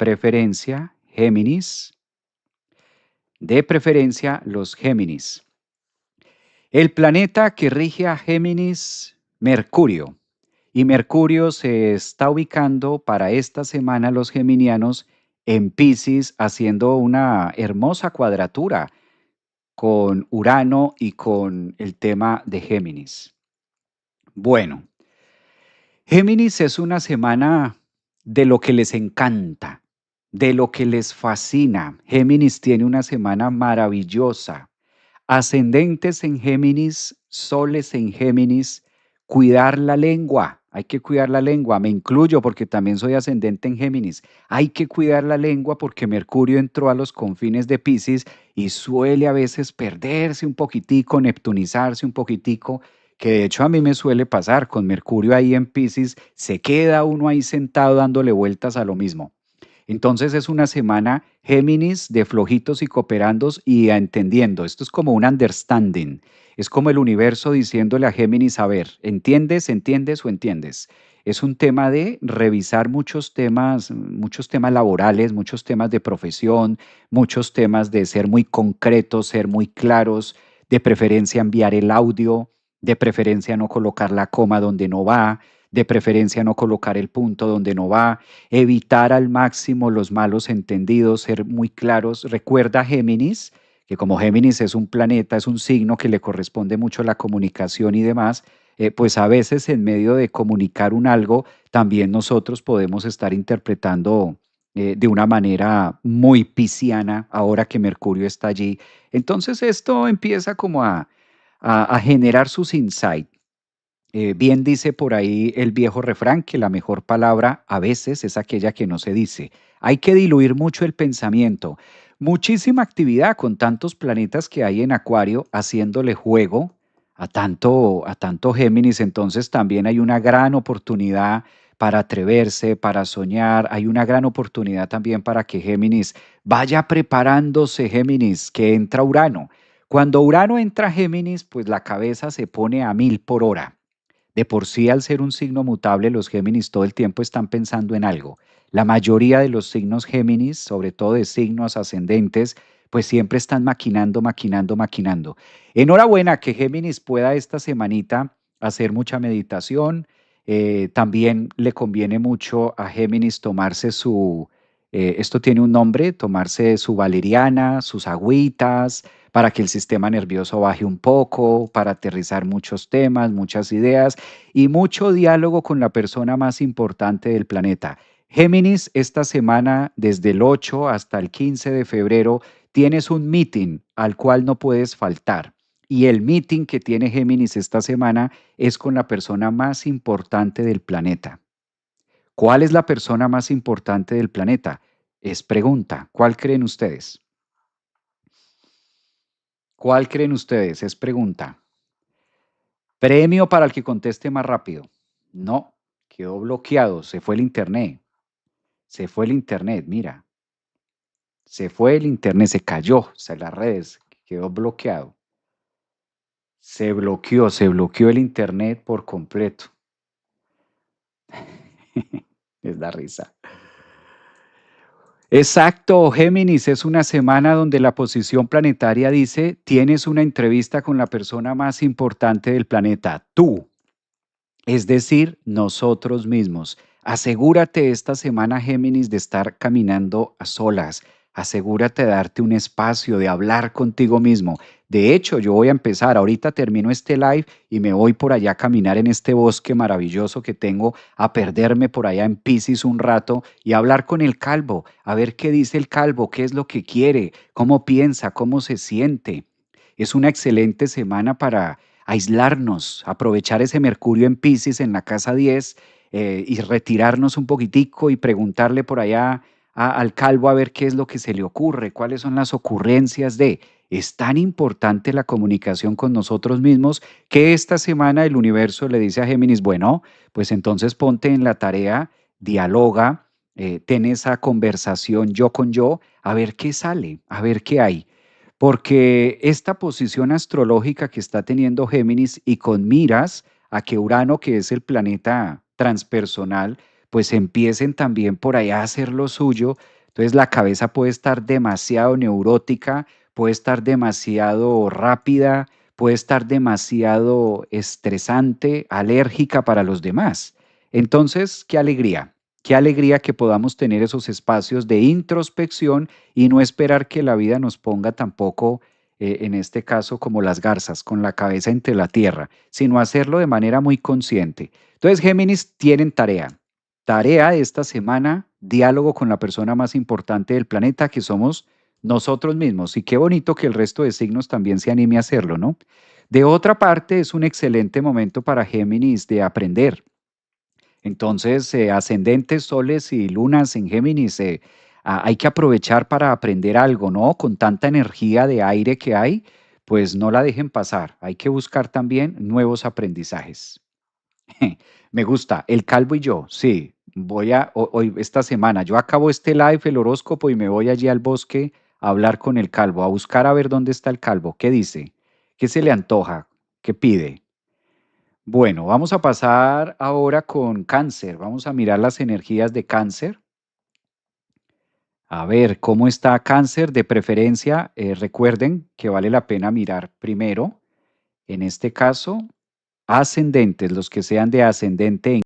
preferencia, Géminis, de preferencia los Géminis. El planeta que rige a Géminis, Mercurio. Y Mercurio se está ubicando para esta semana los geminianos en Piscis, haciendo una hermosa cuadratura con Urano y con el tema de Géminis. Bueno, Géminis es una semana de lo que les encanta, de lo que les fascina. Géminis tiene una semana maravillosa. Ascendentes en Géminis, soles en Géminis, cuidar la lengua. Hay que cuidar la lengua. Me incluyo porque también soy ascendente en Géminis. Hay que cuidar la lengua porque Mercurio entró a los confines de Piscis y suele a veces perderse un poquitico, neptunizarse un poquitico, que de hecho a mí me suele pasar con Mercurio ahí en Piscis, se queda uno ahí sentado dándole vueltas a lo mismo. Entonces es una semana Géminis de flojitos y cooperandos y entendiendo. Esto es como un understanding. Es como el universo diciéndole a Géminis, a ver, ¿entiendes, entiendes o entiendes? Es un tema de revisar muchos temas laborales, muchos temas de profesión, muchos temas de ser muy concretos, ser muy claros, de preferencia enviar el audio, de preferencia no colocar la coma donde no va, de preferencia no colocar el punto donde no va, evitar al máximo los malos entendidos, ser muy claros. Recuerda Géminis, que como Géminis es un planeta, es un signo que le corresponde mucho la comunicación y demás, pues a veces en medio de comunicar un algo, también nosotros podemos estar interpretando de una manera muy pisciana ahora que Mercurio está allí. Entonces esto empieza como a generar sus insights. Bien dice por ahí el viejo refrán que la mejor palabra a veces es aquella que no se dice. Hay que diluir mucho el pensamiento. Muchísima actividad con tantos planetas que hay en Acuario haciéndole juego a tanto Géminis. Entonces también hay una gran oportunidad para atreverse, para soñar. Hay una gran oportunidad también para que Géminis vaya preparándose, Géminis, que entra Urano. Cuando Urano entra a Géminis, pues la cabeza se pone a 1000 por hora. De por sí, al ser un signo mutable, los Géminis todo el tiempo están pensando en algo. La mayoría de los signos Géminis, sobre todo de signos ascendentes, pues siempre están maquinando, maquinando, maquinando. Enhorabuena que Géminis pueda esta semanita hacer mucha meditación. También le conviene mucho a Géminis tomarse esto tiene un nombre, tomarse su valeriana, sus agüitas, para que el sistema nervioso baje un poco, para aterrizar muchos temas, muchas ideas y mucho diálogo con la persona más importante del planeta. Géminis, esta semana, desde el 8 hasta el 15 de febrero, tienes un meeting al cual no puedes faltar. Y el meeting que tiene Géminis esta semana es con la persona más importante del planeta. ¿Cuál es la persona más importante del planeta? Es pregunta. ¿Cuál creen ustedes? ¿Cuál creen ustedes? Es pregunta. Premio para el que conteste más rápido. No, quedó bloqueado. Se fue el internet. Se fue el internet, mira. Se fue el internet, se cayó, las redes, quedó bloqueado. Se bloqueó el internet por completo. Es la risa. Exacto, Géminis, es una semana donde la posición planetaria dice, tienes una entrevista con la persona más importante del planeta, tú. Es decir, nosotros mismos. Asegúrate esta semana, Géminis, de estar caminando a solas. Asegúrate de darte un espacio, de hablar contigo mismo. De hecho, yo voy a empezar, ahorita termino este live y me voy por allá a caminar en este bosque maravilloso que tengo, a perderme por allá en Piscis un rato y a hablar con el calvo, a ver qué dice el calvo, qué es lo que quiere, cómo piensa, cómo se siente. Es una excelente semana para aislarnos, aprovechar ese Mercurio en Piscis en la casa 10 y retirarnos un poquitico y preguntarle por allá al calvo a ver qué es lo que se le ocurre, cuáles son las ocurrencias de. Es tan importante la comunicación con nosotros mismos que esta semana el universo le dice a Géminis, bueno, pues entonces ponte en la tarea, dialoga, ten esa conversación yo con yo, a ver qué sale, a ver qué hay. Porque esta posición astrológica que está teniendo Géminis y con miras a que Urano, que es el planeta transpersonal, pues empiecen también por allá a hacer lo suyo. Entonces la cabeza puede estar demasiado neurótica, puede estar demasiado rápida, puede estar demasiado estresante, alérgica para los demás. Entonces, qué alegría que podamos tener esos espacios de introspección y no esperar que la vida nos ponga tampoco, en este caso, como las garzas, con la cabeza entre la tierra, sino hacerlo de manera muy consciente. Entonces, Géminis tienen tarea. Tarea de esta semana, diálogo con la persona más importante del planeta, que somos nosotros mismos. Y qué bonito que el resto de signos también se anime a hacerlo, ¿no? De otra parte, es un excelente momento para Géminis de aprender. Entonces, ascendentes, soles y lunas en Géminis, hay que aprovechar para aprender algo, ¿no? Con tanta energía de aire que hay, pues no la dejen pasar. Hay que buscar también nuevos aprendizajes. Me gusta. El calvo y yo, sí. Hoy, esta semana, yo acabo este live, el horóscopo, y me voy allí al bosque a hablar con el calvo, a buscar a ver dónde está el calvo. ¿Qué dice? ¿Qué se le antoja? ¿Qué pide? Bueno, vamos a pasar ahora con cáncer. Vamos a mirar las energías de cáncer. A ver, ¿cómo está cáncer? De preferencia, recuerden que vale la pena mirar primero, en este caso, ascendentes, los que sean de ascendente